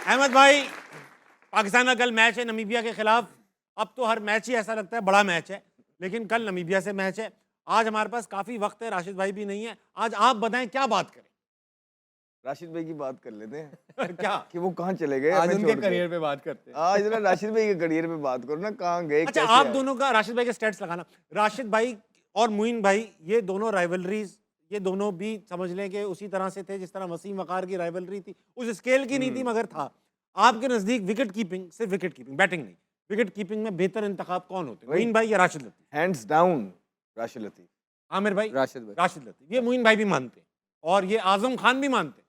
अहमद भाई, पाकिस्तान का कल मैच है नमीबिया के खिलाफ। अब तो हर मैच ही ऐसा लगता है बड़ा मैच है, लेकिन कल नमीबिया से मैच है। आज हमारे पास काफी वक्त है, राशिद भाई भी नहीं है। आज आप बताएं क्या बात करें। राशिद भाई की बात कर लेते हैं क्या कि वो कहाँ चले गए आज हमें उनके छोड़ के। करियर पे बात करते हैं। आज ना राशिद भाई के करियर पे बात करो ना, कहाँ गए, अच्छा, कैसे आप आए? दोनों का राशिद भाई के स्टेट्स लगाना। राशिद भाई और मुइन भाई, ये दोनों राइवलरीज, ये दोनों भी समझ लें कि उसी तरह से थे जिस तरह वसीम वकार की राइवलरी थी। उस स्केल की नहीं थी मगर था। आपके नजदीक विकेट कीपिंग, सिर्फ विकेट कीपिंग, बैटिंग नहीं, विकेट कीपिंग में बेहतर इंतखाब कौन होते हैं, मुइन भाई या राशिद लतीफ? Hands down Rashid Latif. आमिर भाई? राशिद भाई। राशिद लतीफ। ये मुइन भाई भी मानते हैं और ये आजम खान भी मानते हैं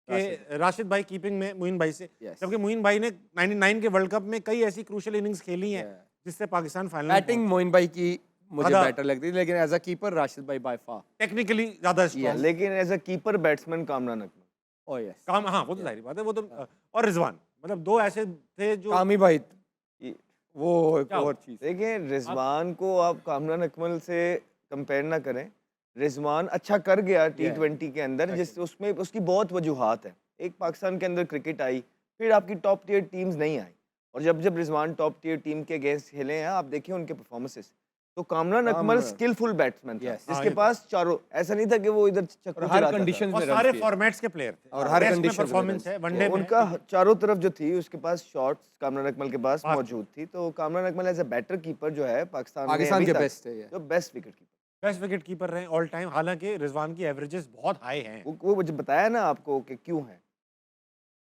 कि राशिद भाई कीपिंग में मुइन भाई से। Yes. जबकि मुइन भाई ने 99 के वर्ल्ड कप में कई ऐसी क्रूशियल इनिंग्स खेली हैं जिससे पाकिस्तान फाइनल में बैटिंग मोइन भाई की मुझे ज़्यादा- बेटर लगती है, लेकिन एज अ कीपर राशिद भाई बाय फार। टेक्निकली ज्यादा स्ट्रॉन्ग। लेकिन as a keeper batsman Kamran Akmal. Oh yes. काम, हाँ वो तो जाहिर बात है, वो तो। और रिजवान, मतलब दो ऐसे थे जो कामी भाई ये- वो एक क्या और चीज। देखिए, रिजवान को आप कामरान अकमल से कंपेयर ना करें। रिजवान अच्छा कर गया T20 के अंदर, जिस उसमें उसकी बहुत वजूहात है। एक पाकिस्तान के अंदर क्रिकेट आई, फिर आपकी टॉप टियर टीम्स नहीं आई, और जब जब रिजवान टॉप टियर टीम के अगेंस्ट खेले हैं, आप देखिए उनके परफॉर्मेंसेस। तो कामरान अकमल स्किलफुल बैट्समैन था, Yes. जिसके हाँ, पास चारों, ऐसा नहीं था कि वो इधर चक्कू हर चलाता था। कंडीशन और में सारे रन फॉर्मेट्स के प्लेयर थे और हर टेस्ट में conditions में परफॉर्मेंस runs है, वनडे में उनका है। चारों तरफ जो थी, उसके पास शॉट्स कामरान अकमल के पास बात मौजूद थी। तो Kamran Akmal as a batter keeper जो है पाकिस्तान में पाकिस्तान अभी के तक बेस्ट है ये। जो best wicket keeper. Best wicket keeper रहे ऑल टाइम। हालांकि रिजवान की एवरेजेस बहुत हाई हैं, वो मुझे बताया ना आपको कि क्यों है।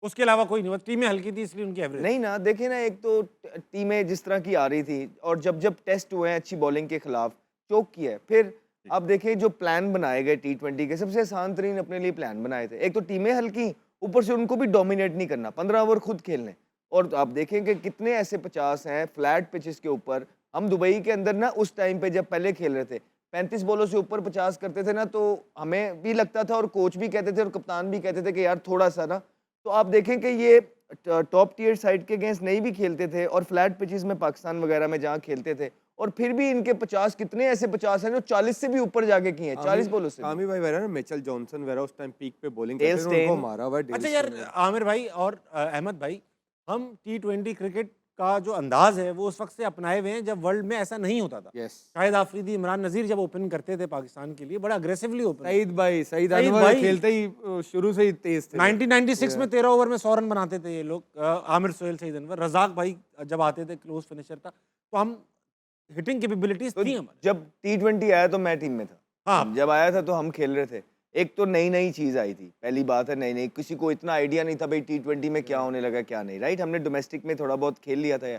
उसके अलावा कोई नहीं। टीमें हल्की थी इसलिए उनकी एवरेज। नहीं ना, देखिए ना, एक तो टीमें जिस तरह की आ रही थी, और जब जब टेस्ट हुए हैं अच्छी बॉलिंग के खिलाफ, चोक किया है। फिर आप देखिए जो प्लान बनाए गए T20 के, सबसे आसान तरीन अपने लिए प्लान बनाए थे। एक तो टीमें हल्की, ऊपर से उनको भी डोमिनेट नहीं करना, 15 ओवर खुद खेलने। और आप देखें कि कितने ऐसे 50 हैं फ्लैट पिचेस के ऊपर। हम दुबई के अंदर ना उस टाइम पे जब पहले खेल रहे थे, 35 बॉलों से ऊपर 50 करते थे ना, तो हमें भी लगता था और कोच भी कहते थे और कप्तान भी कहते थे कि यार थोड़ा सा ना। तो आप देखें कि ये टॉप टियर साइड के अगेंस्ट नहीं भी खेलते थे, और फ्लैट पिचेस में पाकिस्तान वगैरह में जहाँ खेलते थे, और फिर भी इनके 50, कितने ऐसे 50 हैं जो 40 से भी ऊपर जाके किए हैं, 40 बॉलों से भी। कामी भाई वगैरह ना, मिचेल जॉनसन वगैरह उस टाइम पीक पे बॉलिंग डेल करते थे, उनको स्टेन। मारा हुआ डेल अच्छा यार, स्टेन ने। आमिर भाई और अहमद भाई, हम T20 क्रिकेट का जो अंदाज है वो उस वक्त से अपनाए हुए हैं जब वर्ल्ड में ऐसा नहीं होता था। यस। शाहिद आफरीदी, इमरान नजीर जब ओपन करते थे पाकिस्तान के लिए, बड़ा अग्रेसिवली ओपन। सईद सईद अनवर भाई। खेलते ही शुरू से ही तेज थे। 1996 में 13 ओवर में 100 रन बनाते थे ये लोग। आमिर सोहेल, सईद अनवर, रजाक भाई जब आते थे क्लोज फिनिशर था। तो हम हिटिंग कैपेबिलिटीज तो थी हमारे। जब T20 आया तो मैं टीम में था। हाँ। जब आया था तो हम खेल रहे थे। एक तो नई नई चीज आई थी, पहली बात है, नई नई, किसी को इतना आइडिया नहीं था भाई T20 में क्या होने लगा क्या नहीं, राइट। हमने डोमेस्टिक में थोड़ा बहुत खेल लिया था।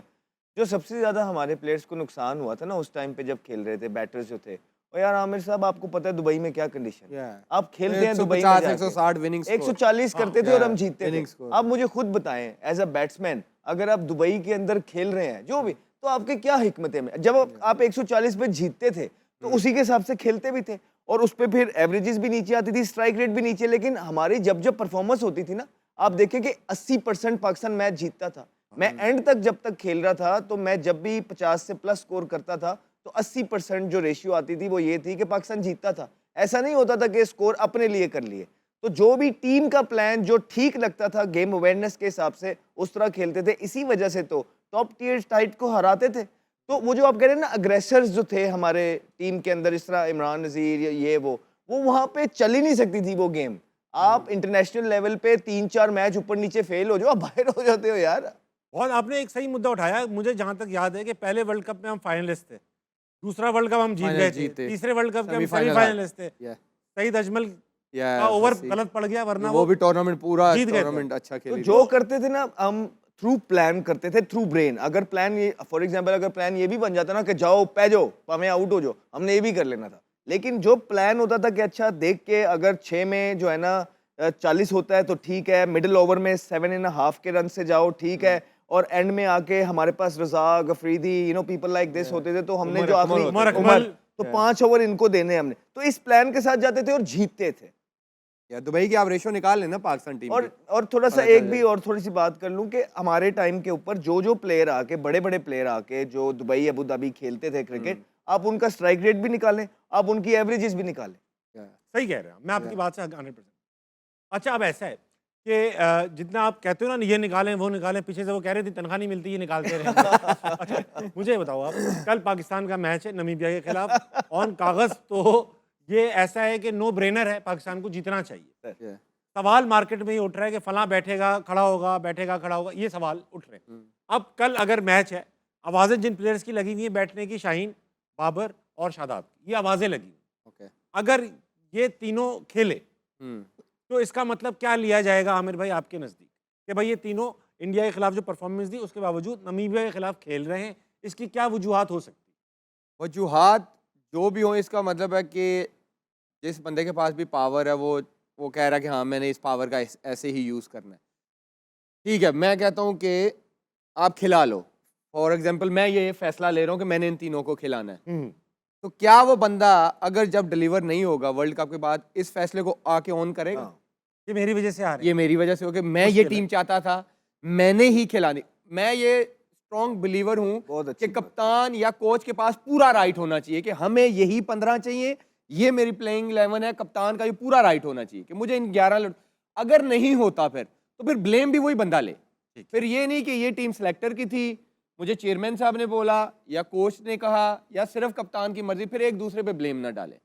जो सबसे ज्यादा हमारे प्लेयर्स को नुकसान हुआ था ना उस टाइम पे जब खेल रहे थे, बैटर्स जो थे, और यार आमिर साहब, आपको पता है दुबई में क्या कंडीशन है। आप खेलते हैं दुबई में 150-160 विनिंग 140 करते थे और हम जीतते थे। winning score। आप मुझे खुद बताएं, एज अ बैट्समैन, अगर आप दुबई के अंदर खेल रहे हैं जो भी, तो आपके क्या हिकमतें में, जब आप 140 पे जीतते थे तो उसी के हिसाब से खेलते भी थे, और उस पर फिर एवरेजेस भी नीचे आती थी, स्ट्राइक रेट भी नीचे। लेकिन हमारी जब जब परफॉर्मेंस होती थी ना, आप देखें कि 80% पाकिस्तान मैच जीतता था। मैं एंड तक जब तक खेल रहा था, तो मैं जब भी 50 से प्लस स्कोर करता था, तो 80% जो रेशियो आती थी वो ये थी कि पाकिस्तान जीतता था। ऐसा नहीं होता था कि स्कोर अपने लिए कर लिए। तो जो भी टीम का प्लान जो ठीक लगता था गेम अवेयरनेस के हिसाब से, उस तरह खेलते थे। इसी वजह से तो टॉप टियर साइड को हराते थे। तो वो जो आप कह रहे हैं ना, अग्रेसर्स जो थे हमारे टीम के अंदर, इस तरह इमरान नजीर, ये वो वहां पे चल ही नहीं सकती थी वो गेम। आप इंटरनेशनल लेवल पे 3-4 मैच ऊपर नीचे फेल हो जाओ, आप बाहर हो जाते हो यार। बहुत आपने एक सही मुद्दा उठाया। मुझे जहां तक याद है कि पहले वर्ल्ड कप में हम फाइनलिस्ट थे, दूसरा वर्ल्ड कप हम जीत गए थे, तीसरे वर्ल्ड कप के हम सेमीफाइनलिस्ट थे। सईद अजमल का ओवर गलत पड़ गया, वरना वो भी टूर्नामेंट पूरा जीत गए थे। टूर्नामेंट अच्छा तो खेले। जो करते थे ना, हम थ्रू प्लान करते थे, थ्रू ब्रेन। अगर प्लान ये, फॉर एग्जांपल, अगर प्लान ये भी बन जाता ना कि जाओ पै जाओ हमें आउट हो जाओ, हमने ये भी कर लेना था। लेकिन जो प्लान होता था कि अच्छा देख के, अगर 6 में जो है ना 40 होता है तो ठीक है, मिडिल ओवर में 7.5 के रन से जाओ, ठीक है, और एंड में आके हमारे पास Razzaq, Afridi, people like this होते थे। तो हमने जो आखिरी उमर अकमल, तो 5 ओवर इनको देने हमने, तो इस प्लान के साथ जाते थे और जीतते थे। या दुबई की आप रेशो निकाल लेना पाकिस्तान टीम की। और थोड़ा सा पता चल एक भी और थोड़ी सी बात कर लूं कि हमारे टाइम के ऊपर जो प्लेयर आके, बड़े बड़े प्लेयर आके जो दुबई अबू धाबी खेलते थे क्रिकेट, आप उनका स्ट्राइक रेट भी निकालें, आप उनकी एवरेजेस भी निकालें। सही कह रहे हैं, मैं आपकी बात से 100%। अच्छा, अब ऐसा है कि जितना आप कहते हो ना ये निकालें वो निकालें, पीछे से वो कह रहे थे तनख्वाह नहीं मिलती, ये निकालते रहे। अच्छा, मुझे बताओ आप, कल पाकिस्तान का मैच है नामीबिया के खिलाफ, ऑन कागज तो ये ऐसा है कि नो ब्रेनर है, पाकिस्तान को जीतना चाहिए। Yeah. सवाल मार्केट में ये उठ रहा है कि फलां बैठेगा खड़ा होगा, बैठेगा खड़ा होगा, ये सवाल उठ रहे हैं। अब कल अगर मैच है, आवाज़ें जिन प्लेयर्स की लगी हुई हैं बैठने की, शाहीन, बाबर और शादाब की, ये आवाज़ें लगी। Okay. अगर ये तीनों खेले हम्म तो इसका मतलब क्या लिया जाएगा आमिर भाई आपके नज़दीक, कि भाई ये तीनों इंडिया के खिलाफ जो परफॉर्मेंस दी उसके बावजूद नामीबिया के खिलाफ खेल रहे हैं, इसकी क्या वजूहात हो सकती? वजूहात जो भी हो, इसका मतलब है कि जिस बंदे के पास भी पावर है वो कह रहा है कि हाँ मैंने इस पावर का ऐसे ही यूज़ करना है। ठीक है, मैं कहता हूँ कि आप खिला लो। फॉर एग्जांपल मैं ये फैसला ले रहा हूँ कि मैंने इन तीनों को खिलाना है, तो क्या वो बंदा अगर जब डिलीवर नहीं होगा वर्ल्ड कप के बाद इस फैसले को आके ऑन करेगा? ये मेरी वजह से आ रहे ये मेरी वजह से हो कि मैं ये मुश्किल है। टीम चाहता था, मैंने ही खिलानी। मैं ये स्ट्रॉन्ग बिलीवर हूँ बहुत अच्छी कि बात। कप्तान या कोच के पास पूरा राइट होना चाहिए कि हमें यही 15 चाहिए, ये मेरी प्लेइंग 11 है, कप्तान का ये पूरा राइट होना चाहिए कि मुझे इन 11 अगर नहीं होता तो फिर ब्लेम भी वही बंदा ले। फिर ये नहीं कि ये टीम सेलेक्टर की थी, मुझे चेयरमैन साहब ने बोला या कोच ने कहा या सिर्फ कप्तान की मर्जी, फिर एक दूसरे पे ब्लेम ना डाले।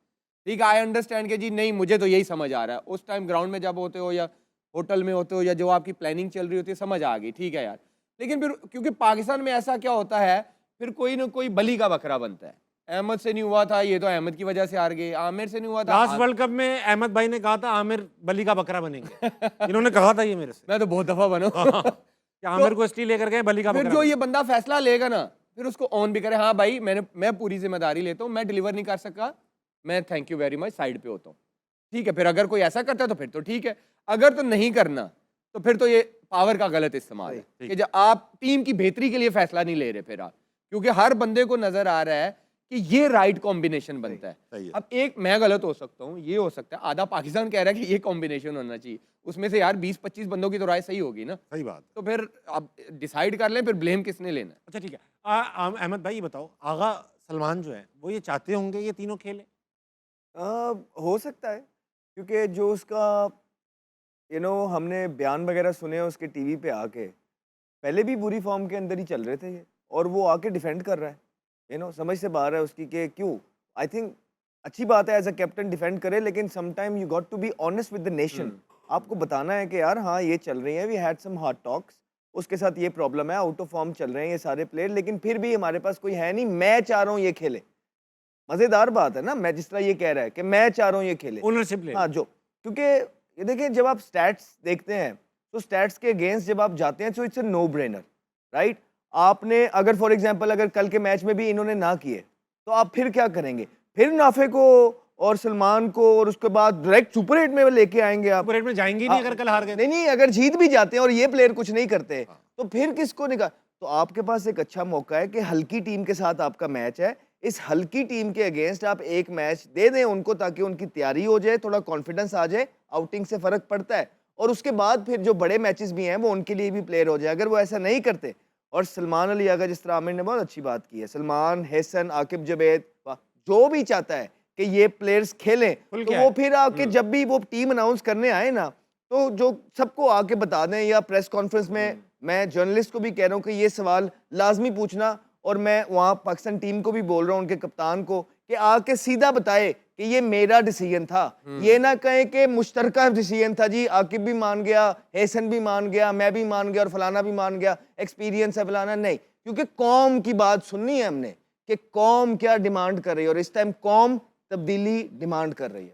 ठीक है, आई अंडरस्टैंड कि जी नहीं मुझे तो यही समझ आ रहा है, उस टाइम ग्राउंड में जब होते हो या होटल में होते हो या जो आपकी प्लानिंग चल रही होती है समझ आ गई, ठीक है यार। लेकिन फिर क्योंकि पाकिस्तान में ऐसा क्या होता है, फिर कोई ना कोई बली का बकरा बनता है। अहमद से नहीं हुआ था, ये तो अहमद की वजह से हार गए। आमिर से नहीं हुआ था, लास्ट वर्ल्ड कप में अहमद भाई ने कहा था आमिर बली का बकरा बनेंगे। इन्होंने कहा था ये मेरे से मैं तो बहुत दफा बना। कि आमिर को स्टील लेकर गए, बली का फिर बकरा जो बने। ये बंदा फैसला लेगा ना, फिर उसको ऑन भी करे, हाँ भाई मैं पूरी जिम्मेदारी लेता हूँ, मैं डिलीवर नहीं कर सका, मैं thank you very much side पे होता हूँ। ठीक है, फिर अगर कोई ऐसा करता है तो फिर तो ठीक है, अगर तो नहीं करना तो फिर तो ये पावर का गलत इस्तेमाल है ठीक। कि जब आप टीम की बेहतरी के लिए फैसला नहीं ले रहे फिर आप, क्योंकि हर बंदे को नजर आ रहा है कि ये राइट कॉम्बिनेशन बनता सही है। है। अब एक मैं गलत हो सकता हूँ, ये हो सकता है, आधा पाकिस्तान कह रहा है कि ये कॉम्बिनेशन होना चाहिए, उसमें से यार 20-25 बंदों की तो राय सही होगी ना, सही बात। तो फिर आप डिसाइड कर लें, फिर ब्लेम किसने लेना है। अच्छा ठीक है, अहमद भाई ये बताओ, आगा सलमान जो है वो ये चाहते होंगे ये तीनों खेले? हो सकता है, क्योंकि जो उसका हमने बयान वगैरह सुने उसके टीवी पे आके, पहले भी बुरी फॉर्म के अंदर ही चल रहे थे ये, और वो आके डिफेंड कर रहा है, समझ से बाहर है उसकी कि क्यों। आई थिंक अच्छी बात है एज अ कैप्टन डिफेंड करे, लेकिन sometime you got to be honest with the nation. आपको बताना है कि यार हाँ ये चल रही है, we had some hard talks, उसके साथ ये प्रॉब्लम है, आउट ऑफ फॉर्म चल रहे हैं ये सारे प्लेयर, लेकिन फिर भी हमारे पास कोई है नहीं, मैं चाह रहा हूँ ये खेले। मजेदार बात है ना, मैं जिस तरह ये कह रहा है कि मैं चाह रहा हूँ ये खेले, ओनरशिप ले। हाँ, जो क्योंकि ये देखिए जब आप स्टैट्स देखते हैं तो स्टैट्स के अगेंस्ट जब आप जाते हैं तो it's a no brainer, right. आपने अगर फॉर एग्जांपल अगर कल के मैच में भी इन्होंने ना किए तो आप फिर क्या करेंगे? फिर नाफे को और सलमान को और उसके बाद डायरेक्ट सुपर 8 में लेके आएंगे आप। सुपर 8 में जाएंगे ही नहीं अगर कल हार गए। नहीं, अगर जीत भी जाते हैं और ये प्लेयर कुछ नहीं करते तो फिर किसको निकाल। तो आपके पास एक अच्छा मौका है कि हल्की टीम के साथ आपका मैच है, इस हल्की टीम के अगेंस्ट आप एक मैच दे दें उनको, ताकि उनकी तैयारी हो जाए, थोड़ा कॉन्फिडेंस आ जाए, आउटिंग से फर्क पड़ता है, और उसके बाद फिर जो बड़े मैचेस भी हैं वो उनके लिए भी प्लेयर हो जाए। अगर वो ऐसा नहीं करते, और सलमान अली अगर जिस तरह आमिर ने बहुत अच्छी बात की है, सलमान, हैसन, आकिब जवेद, जो भी चाहता है कि ये प्लेयर्स खेलें, तो वो फिर आके जब भी वो टीम अनाउंस करने आए ना, तो जो सबको आके बता दें, या प्रेस कॉन्फ्रेंस में मैं जर्नलिस्ट को भी कह रहा हूँ कि ये सवाल लाजमी पूछना, और मैं वहाँ पाकिस्तान टीम को भी बोल रहा हूँ, उनके कप्तान को, कि आके सीधा बताए कि ये मेरा डिसीजन था। ये ना कहें कि मुश्तरका डिसीजन था जी, आकिब भी मान गया, हैसन भी मान गया, मैं भी मान गया और फलाना भी मान गया, एक्सपीरियंस है फलाना। नहीं, क्योंकि कौम की बात सुननी है हमने कि कौम क्या डिमांड कर रही है, और इस टाइम कौम तब्दीली डिमांड कर रही है।